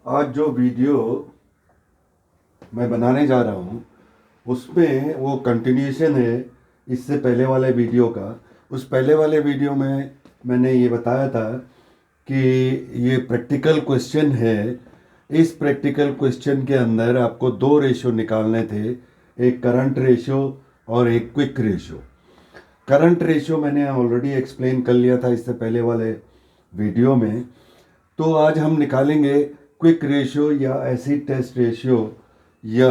आज जो वीडियो मैं बनाने जा रहा हूँ उसमें वो कंटिन्यूएशन है इससे पहले वाले वीडियो का। उस पहले वाले वीडियो में मैंने ये बताया था कि ये प्रैक्टिकल क्वेश्चन है। इस प्रैक्टिकल क्वेश्चन के अंदर आपको दो रेशो निकालने थे, एक करंट रेशो और एक क्विक रेशो। करंट रेशो मैंने ऑलरेडी एक्सप्लेन कर लिया था इससे पहले वाले वीडियो में। तो आज हम निकालेंगे क्विक रेशो या एसिड टेस्ट रेशियो या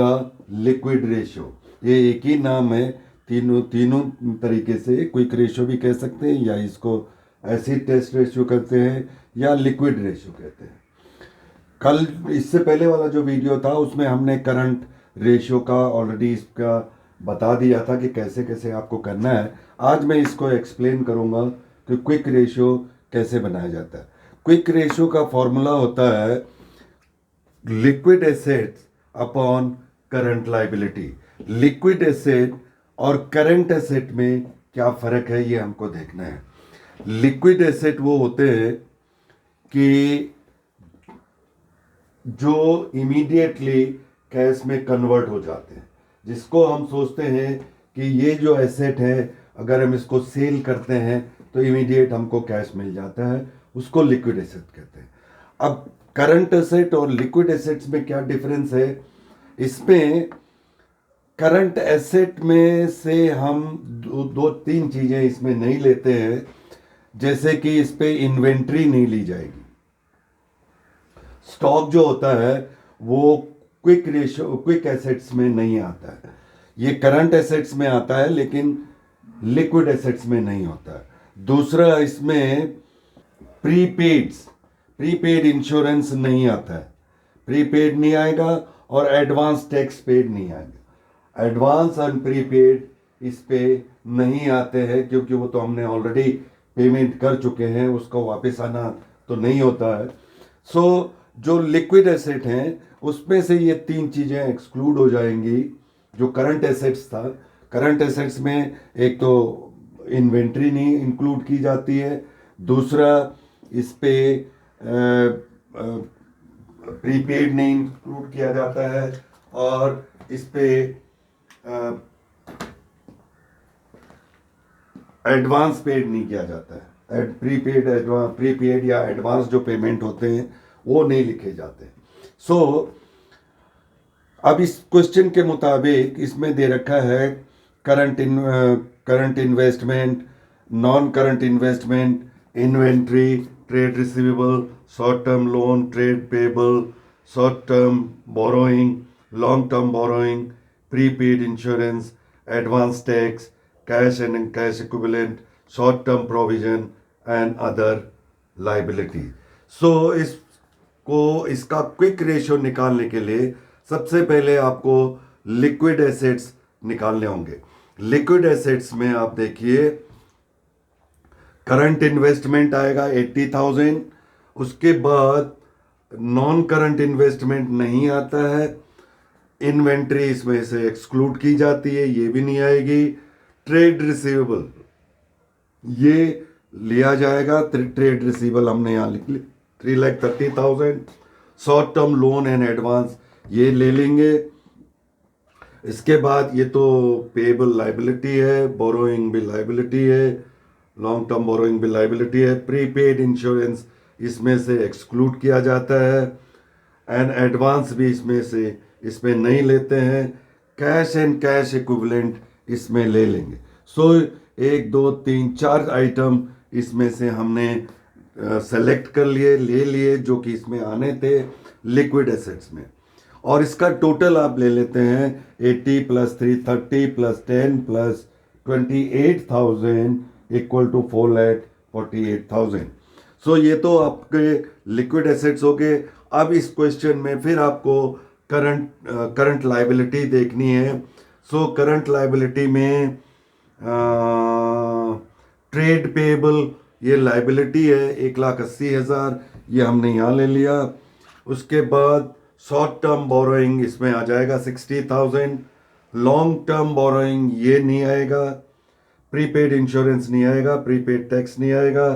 लिक्विड रेशो। ये एक ही नाम है, तीनों तीनों तरीके से क्विक रेशो भी कह सकते हैं या इसको एसिड टेस्ट रेशियो कहते हैं या लिक्विड रेशो कहते हैं। कल इससे पहले वाला जो वीडियो था उसमें हमने करंट रेशियो का ऑलरेडी इसका बता दिया था कि कैसे कैसे आपको करना है। आज मैं इसको एक्सप्लेन करूंगा कि क्विक रेशियो कैसे बनाया जाता है। क्विक रेशियो का फॉर्मूला होता है liquid assets upon current liability. Liquid asset और करंट एसेट में क्या फ़र्क है ये हमको देखना है। लिक्विड एसेट वो होते हैं कि जो इमीडिएटली कैश में कन्वर्ट हो जाते हैं, जिसको हम सोचते हैं कि ये जो एसेट है अगर हम इसको सेल करते हैं तो इमीडिएट हमको कैश मिल जाता है, उसको लिक्विड एसेट कहते हैं। अब करंट एसेट और लिक्विड एसेट्स में क्या डिफरेंस है? इसमें करंट एसेट में से हम दो तीन चीज़ें इसमें नहीं लेते हैं, जैसे कि इस पे इन्वेंट्री नहीं ली जाएगी। स्टॉक जो होता है वो क्विक एसेट्स में नहीं आता है, ये करंट एसेट्स में आता है लेकिन लिक्विड एसेट्स में नहीं होता है। दूसरा, इसमें प्रीपेड इंश्योरेंस नहीं आता है, प्रीपेड नहीं आएगा और एडवांस टैक्स पेड नहीं आएगा। एडवांस और प्रीपेड इस पे नहीं आते हैं क्योंकि वो तो हमने ऑलरेडी पेमेंट कर चुके हैं, उसको वापस आना तो नहीं होता है। सो जो लिक्विड एसेट हैं उसमें से ये तीन चीज़ें एक्सक्लूड हो जाएंगी जो करंट एसेट्स था। करंट एसेट्स में एक तो इन्वेंट्री नहीं इंक्लूड की जाती है, दूसरा इस पे प्रीपेड नहीं इंक्लूड किया जाता है और इस पे एडवांस पेड नहीं किया जाता है। प्रीपेड या एडवांस जो पेमेंट होते हैं वो नहीं लिखे जाते। सो अब इस क्वेश्चन के मुताबिक इसमें दे रखा है current investment, non current investment, inventory, trade receivable, short term loan, trade payable, short term borrowing, long term borrowing, prepaid insurance, advance tax, cash and cash equivalent, short term provision and other liability. So इसका quick ratio निकालने के लिए सबसे पहले आपको liquid assets निकालने होंगे। Liquid assets में आप देखिए करंट इन्वेस्टमेंट आएगा 80,000, उसके बाद नॉन करंट इन्वेस्टमेंट नहीं आता है, इन्वेंट्री इसमें से एक्सक्लूड की जाती है, ये भी नहीं आएगी। ट्रेड रिसीवेबल ये लिया जाएगा, ट्रेड रिसीवेबल हमने यहाँ लिख लिया 3,30,000। Short term loan and advance ये ले लेंगे। इसके बाद ये तो पेएबल लाइबिलिटी है, बोरोइंग भी लाइबिलिटी है, लॉन्ग टर्म बोरोइंग भी लाइबिलिटी है। प्रीपेड इंश्योरेंस इसमें से एक्सक्लूड किया जाता है एंड एडवांस भी इसमें नहीं लेते हैं। कैश एंड कैश इक्विवेलेंट इसमें ले लेंगे। सो 1 2 3 4 आइटम इसमें से हमने सेलेक्ट कर लिए, ले लिए, जो कि इसमें आने थे लिक्विड एसेट्स में। और इसका टोटल आप ले लेते हैं 80 + 330 + 10 + 28,000 = 4,48,000। सो ये तो आपके लिक्विड एसेट्स हो गए। अब इस क्वेश्चन में फिर आपको करंट लाइबिलिटी देखनी है। सो करंट लाइबिलिटी में ट्रेड पेएबल ये लाइबिलिटी है 1,80,000, ये हमने यहाँ ले लिया। उसके बाद शॉर्ट टर्म बोरोइंग इसमें आ जाएगा 60,000, लॉन्ग टर्म बोरोइंग ये नहीं आएगा, प्रीपेड इंश्योरेंस नहीं आएगा, प्रीपेड टैक्स नहीं आएगा,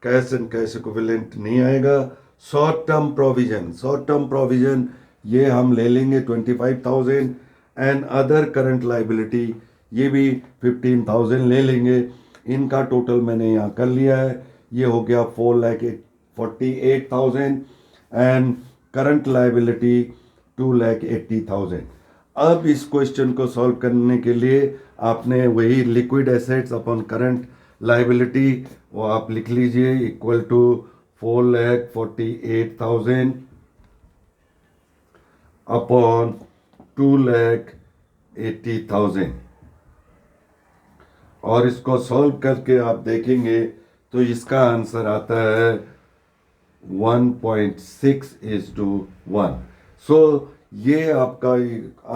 कैश एंड कैश इक्विवेलेंट नहीं आएगा, शॉर्ट टर्म प्रोविजन ये हम ले लेंगे 25,000 एंड अदर करंट लाइबिलिटी ये भी 15,000 ले लेंगे। इनका टोटल मैंने यहाँ कर लिया है, ये हो गया 4,48,000 एंड करंट लाइबिलिटी 2,80,000। अब इस क्वेश्चन को सॉल्व करने के लिए आपने वही liquid assets upon current liability वो आप लिख लीजिए इक्वल टू 4,48,000 अपॉन 2,80,000 और इसको सॉल्व करके आप देखेंगे तो इसका आंसर आता है 1.6:1। सो ये आपका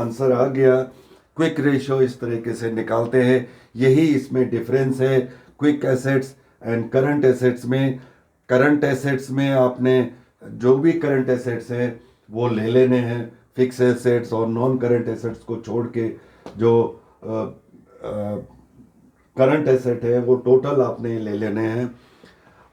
आंसर आ गया। क्विक रेशो इस तरीके से निकालते हैं, यही इसमें डिफरेंस है quick assets and current assets में। करंट एसेट्स में आपने जो भी करंट एसेट्स हैं वो ले लेने हैं, फिक्स एसेट्स और नॉन करंट एसेट्स को छोड़ के जो करंट एसेट है वो टोटल आपने ले लेने हैं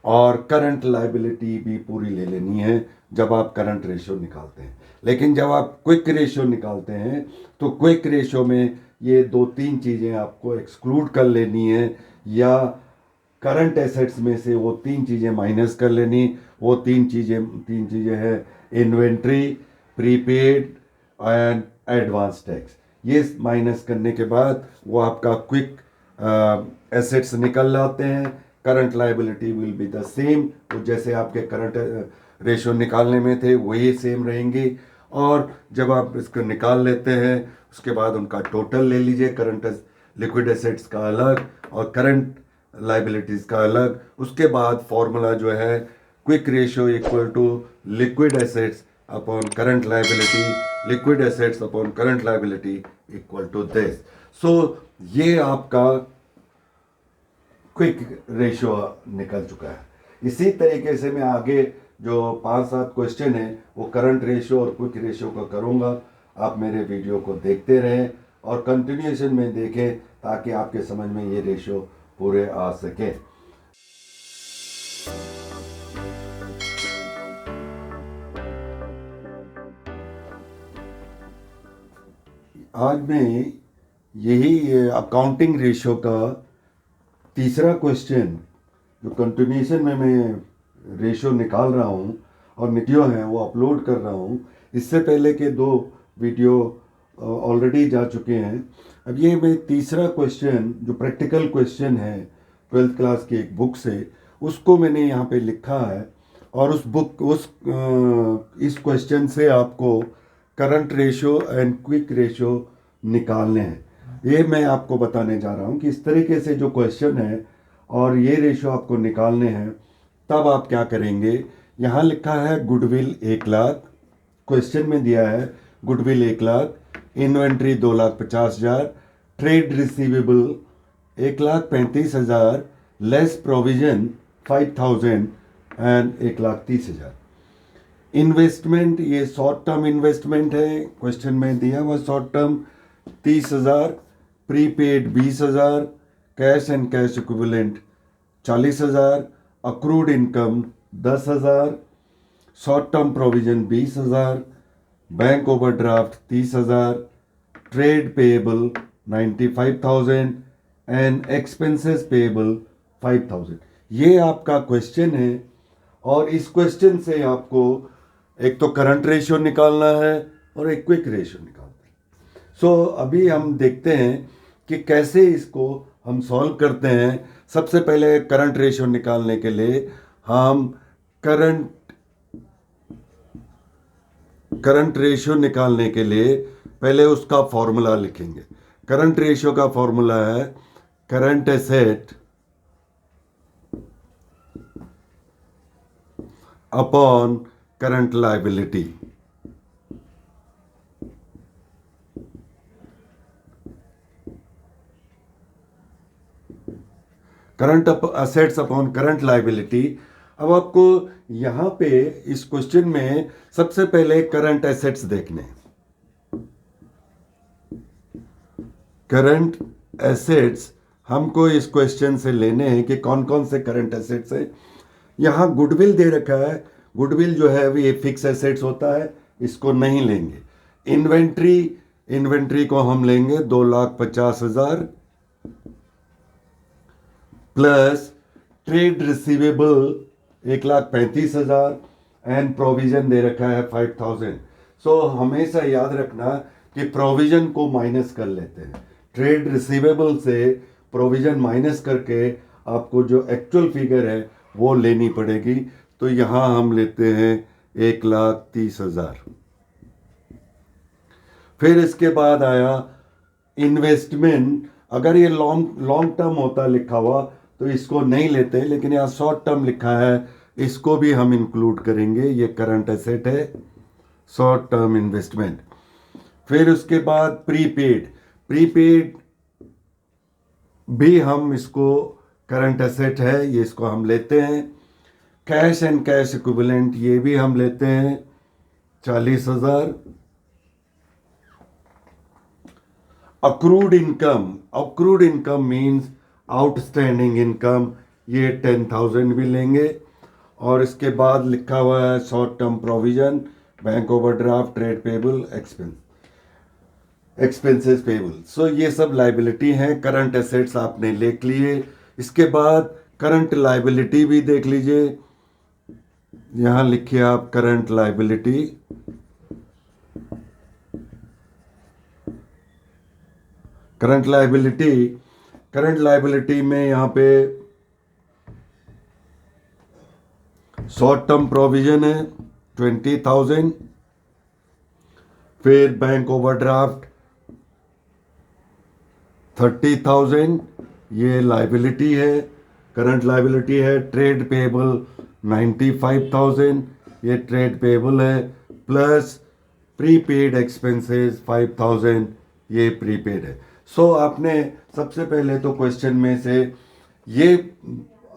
और करंट लाइबिलिटी भी पूरी ले लेनी है जब आप करंट रेशियो निकालते हैं। लेकिन जब आप क्विक रेशियो निकालते हैं तो क्विक रेशियो में ये 2-3 चीज़ें आपको एक्सक्लूड कर लेनी है या करंट एसेट्स में से वो 3 चीज़ें माइनस कर लेनी। वो तीन चीज़ें हैं inventory, prepaid and advance tax. ये माइनस करने के बाद वो आपका क्विक एसेट्स निकल लाते हैं। Current liability will be the same, तो जैसे आपके करंट रेशियो निकालने में थे वही सेम रहेंगी। और जब आप इसको निकाल लेते हैं उसके बाद उनका टोटल ले लीजिए, करंट लिक्विड एसेट्स का अलग और करंट लाइबिलिटीज़ का अलग। उसके बाद फॉर्मूला जो है quick ratio equal to liquid assets upon current liability, liquid assets upon current liability equal to this. So ये आपका क्विक रेशियो निकल चुका है। इसी तरीके से मैं आगे जो 5-7 क्वेश्चन है वो करंट रेशियो और क्विक रेशियो का करूँगा। आप मेरे वीडियो को देखते रहें और कंटिन्यूएशन में देखें ताकि आपके समझ में ये रेशियो पूरे आ सके। आज मैं यही अकाउंटिंग रेशियो का तीसरा क्वेश्चन जो कंटिन्यूएशन में मैं रेशियो निकाल रहा हूँ और वीडियो है वो अपलोड कर रहा हूँ। इससे पहले के 2 वीडियो ऑलरेडी जा चुके हैं। अब ये मैं तीसरा क्वेश्चन जो प्रैक्टिकल क्वेश्चन है 12th क्लास की एक बुक से, उसको मैंने यहाँ पे लिखा है और इस क्वेश्चन से आपको current ratio and quick ratio निकालने हैं। ये मैं आपको बताने जा रहा हूँ कि इस तरीके से जो क्वेश्चन है और ये रेशियो आपको निकालने हैं तब आप क्या करेंगे। यहाँ लिखा है गुडविल 1 लाख, क्वेश्चन में दिया है goodwill 1 lakh, inventory 2,50,000, trade receivable 1,35,000, less provision 5,000 and 1,30,000। Investment ये शॉर्ट टर्म इन्वेस्टमेंट है, क्वेश्चन में दिया हुआ short term 30,000, prepaid 20,000, cash and cash equivalent 40,000, accrued income 10,000, short term provision 20,000, bank overdraft 30,000, trade payable 95,000 and expenses payable 5,000। ये आपका question है और इस क्वेश्चन से आपको एक तो करंट रेशियो निकालना है और एक क्विक रेशियो निकालना है। सो अभी हम देखते हैं कि कैसे इसको हम सॉल्व करते हैं। सबसे पहले करंट रेशियो निकालने के लिए हम करंट रेशियो निकालने के लिए पहले उसका फॉर्मूला लिखेंगे। करंट रेशियो का फॉर्मूला है current asset upon current liability. Current assets upon current liability. अब आपको यहाँ पे इस क्वेश्चन में सबसे पहले करंट एसेट्स देखने। करंट एसेट्स हमको इस क्वेश्चन से लेने हैं कि कौन कौन से करंट एसेट्स हैं। यहाँ गुडविल दे रखा है, गुडविल जो है ये फिक्स एसेट्स होता है, इसको नहीं लेंगे। इन्वेंट्री को हम लेंगे 2,50,000 plus trade receivable 1,35,000 and provision दे रखा है 5,000। सो हमेशा याद रखना कि प्रोविजन को माइनस कर लेते हैं। ट्रेड रिसीवेबल से प्रोविजन माइनस करके आपको जो एक्चुअल फिगर है वो लेनी पड़ेगी। तो यहाँ हम लेते हैं 1,30,000। फिर इसके बाद आया इन्वेस्टमेंट। अगर ये लॉन्ग टर्म होता लिखा हुआ तो इसको नहीं लेते, लेकिन यहाँ शॉर्ट टर्म लिखा है, इसको भी हम इंक्लूड करेंगे। ये करंट एसेट है, शॉर्ट टर्म इन्वेस्टमेंट। फिर उसके बाद प्रीपेड भी हम इसको करंट एसेट है, ये इसको हम लेते हैं। कैश एंड कैश इक्विवेलेंट ये भी हम लेते हैं 40,000। Accrued income means outstanding income, ये 10,000 भी लेंगे। और इसके बाद लिखा हुआ है short term provision, bank overdraft, trade payable, expenses payable. So ये सब लाइबिलिटी हैं। करंट एसेट्स आपने लिख लिए। इसके बाद करंट लाइबिलिटी भी देख लीजिए, यहां लिखिए आप करंट लाइबिलिटी। करंट लाइबिलिटी में यहां पे शॉर्ट टर्म प्रोविजन है 20,000। फिर बैंक ओवरड्राफ्ट 30,000, ये लाइबिलिटी है, करंट लाइबिलिटी है। ट्रेड पेबल 95,000, ये ट्रेड पेबल है। प्लस प्रीपेड एक्सपेंसेस 5,000, ये प्रीपेड है। सो आपने सबसे पहले तो क्वेश्चन में से ये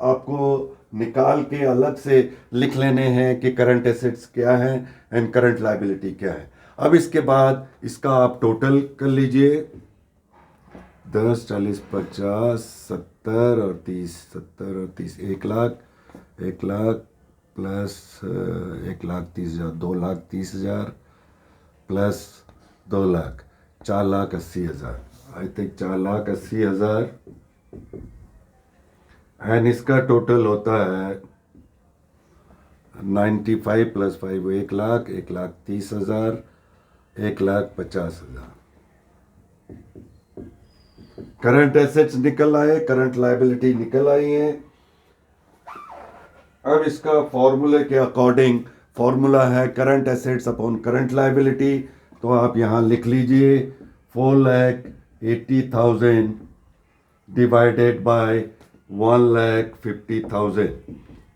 आपको निकाल के अलग से लिख लेने हैं कि करंट एसेट्स क्या है एंड करंट लाइबिलिटी क्या है। अब इसके बाद इसका आप टोटल कर लीजिए, 10, 40, 50, 70 और 30, 70 और 30, 1,00,000 plus 1,30,000, 2,30,000 plus 2,00,000, 4,80,000। I think 4,80,000 and इसका टोटल होता है 95 प्लस 5, 1,00,000, 1,30,000, 1,50,000। करंट एसेट्स निकल आए, करंट लाइबिलिटी निकल आई है। अब इसका फॉर्मूले के अकॉर्डिंग फॉर्मूला है current assets upon current liability. तो आप यहाँ लिख लीजिए 4,80,000 डिवाइडेड बाय 1,50,000।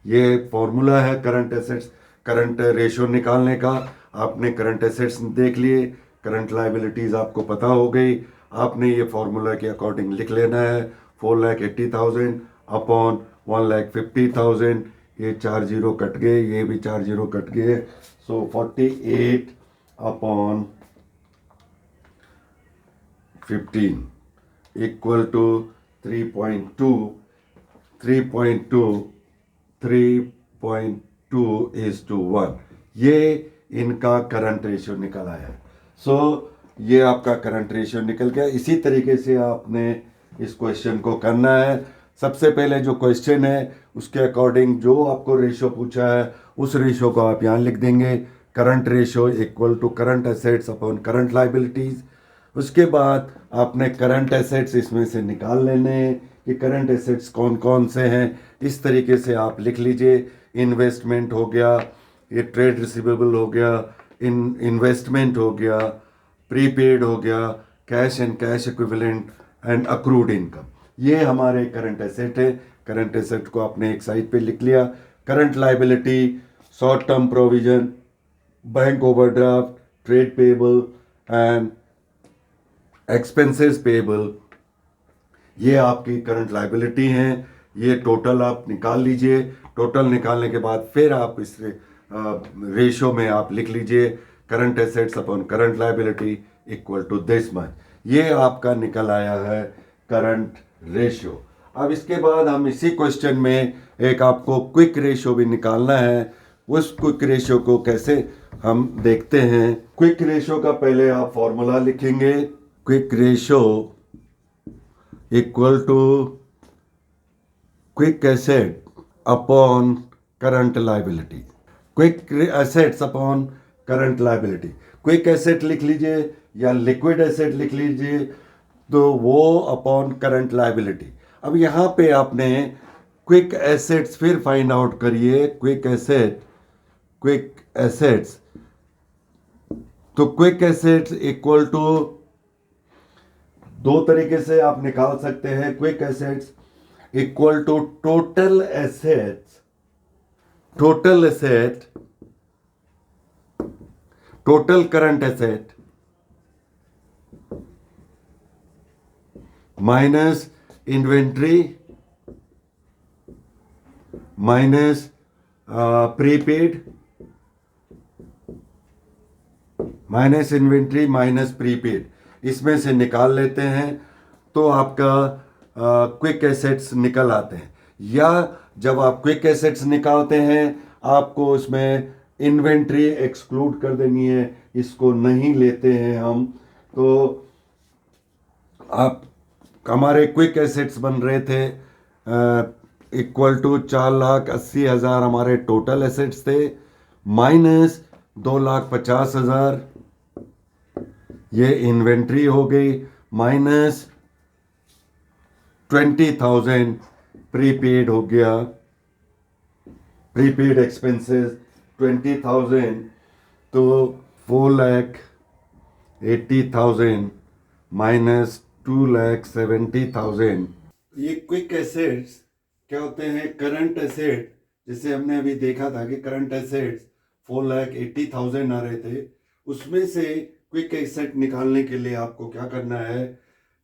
ये फॉर्मूला है करंट एसेट्स करंट रेशियो निकालने का। आपने करंट एसेट्स देख लिए, करंट लाइबिलिटीज आपको पता हो गई। आपने ये फॉर्मूला के अकॉर्डिंग लिख लेना है 4,80,000 अपॉन 1,50,000। ये 4 जीरो कट गए, ये भी 4 जीरो कट गए। सो 48 अपॉन 15 इक्वल टू 3.2 ये इनका करंट रेशियो निकल आया है। सो ये आपका करंट रेशियो निकल गया। इसी तरीके से आपने इस क्वेश्चन को करना है। सबसे पहले जो क्वेश्चन है उसके अकॉर्डिंग जो आपको रेशियो पूछा है उस रेशियो को आप यहाँ लिख देंगे, current ratio equal to current assets upon current liabilities. उसके बाद आपने करंट एसेट्स इसमें से निकाल लेने हैं कि करंट एसेट्स कौन कौन से हैं। इस तरीके से आप लिख लीजिए, इन्वेस्टमेंट हो गया, ये ट्रेड रिसीवेबल हो गया, इन्वेस्टमेंट हो गया, प्रीपेड हो गया, cash and cash equivalent and accrued income, ये हमारे करंट एसेट है। करंट एसेट को आपने एक साइड पे लिख लिया। Current liability, short term provision, bank overdraft, trade payable and expenses payable, ये आपकी करंट लाइबिलिटी हैं। ये टोटल आप निकाल लीजिए। टोटल निकालने के बाद फिर आप इस रेशियो में आप लिख लीजिए current assets upon current liability equal to this much. ये आपका निकल आया है करंट रेशियो। अब इसके बाद हम इसी क्वेश्चन में एक आपको क्विक रेशियो भी निकालना है। उस क्विक रेशियो को कैसे हम देखते हैं। क्विक रेशियो का पहले आप फॉर्मूला लिखेंगे, quick ratio equal to quick asset upon current liability, quick assets upon current liability. Quick asset लिख लीजिए या लिक्विड एसेट लिख लीजिए, तो वो अपॉन करंट लायबिलिटी। अब यहाँ पे आपने क्विक एसेट्स फिर फाइंड आउट करिए, क्विक एसेट्स, तो क्विक एसेट्स इक्वल टू, दो तरीके से आप निकाल सकते हैं। Quick assets equal to total assets, total current asset minus inventory minus prepaid, minus inventory minus prepaid, इसमें से निकाल लेते हैं तो आपका क्विक एसेट्स निकल आते हैं। या जब आप क्विक एसेट्स निकालते हैं आपको उसमें इन्वेंट्री एक्सक्लूड कर देनी है, इसको नहीं लेते हैं हम। तो आप, हमारे क्विक एसेट्स बन रहे थे इक्वल टू 4,80,000 हमारे टोटल एसेट्स थे, माइनस 2,50,000 ये इन्वेंट्री हो गई, माइनस 20,000 प्रीपेड हो गया, प्रीपेड एक्सपेंसेस 20,000, तो 4,80,000 माइनस 2,70,000। ये क्विक एसेट्स क्या होते हैं? करंट एसेट, जैसे हमने अभी देखा था कि करंट एसेट्स 4,80,000 आ रहे थे, उसमें से क्विक एसेट निकालने के लिए आपको क्या करना है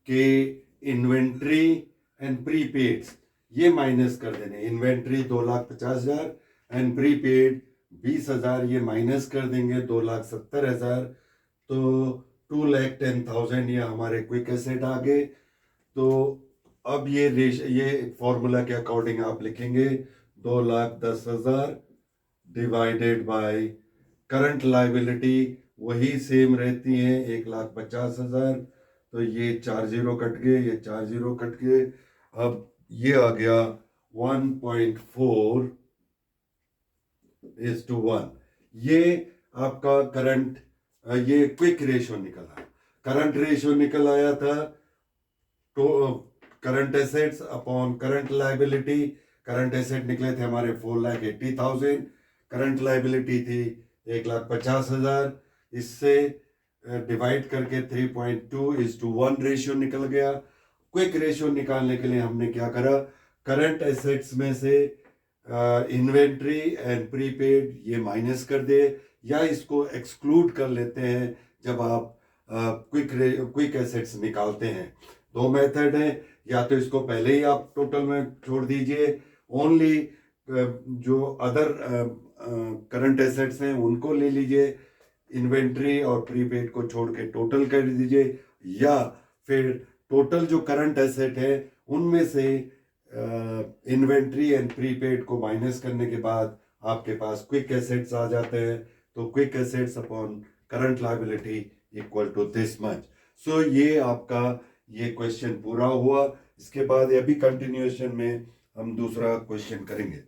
कि इन्वेंट्री एंड प्रीपेड्स ये माइनस कर देने। इन्वेंट्री 2,50,000 एंड प्रीपेड 20,000 ये माइनस कर देंगे, 2,70,000, तो 2,10,000 ये हमारे क्विक एसेट आ गए। तो अब ये फॉर्मूला के अकॉर्डिंग आप लिखेंगे 2,10,000 डिवाइडेड बाय करंट लायबिलिटी, वही सेम रहती है 1,50,000, तो ये 4 जीरो कट गए, ये 4 जीरो कट गए। अब ये आ गया 1.4:1। ये आपका करंट, ये क्विक रेशियो निकला। करंट रेशियो निकल आया था तो current assets upon current liability. Current asset निकले थे हमारे 4,80,000, करंट लायबिलिटी थी 1,50,000, इससे डिवाइड करके 3.2:1 रेशियो निकल गया। क्विक रेशियो निकालने के लिए हमने क्या करा, करंट एसेट्स में से इन्वेंट्री एंड प्रीपेड ये माइनस कर दे, या इसको एक्सक्लूड कर लेते हैं जब आप क्विक एसेट्स निकालते हैं। दो मेथड है, या तो इसको पहले ही आप टोटल में छोड़ दीजिए, ओनली जो अदर करंट एसेट्स हैं उनको ले लीजिए, इन्वेंट्री और प्रीपेड को छोड़ के टोटल कर दीजिए, या फिर टोटल जो करंट एसेट है उनमें से इन्वेंट्री एंड प्रीपेड को माइनस करने के बाद आपके पास क्विक एसेट्स आ जाते हैं। तो quick assets upon current liability equal to this much. So ये आपका ये क्वेश्चन पूरा हुआ। इसके बाद अभी कंटिन्यूएशन में हम दूसरा क्वेश्चन करेंगे।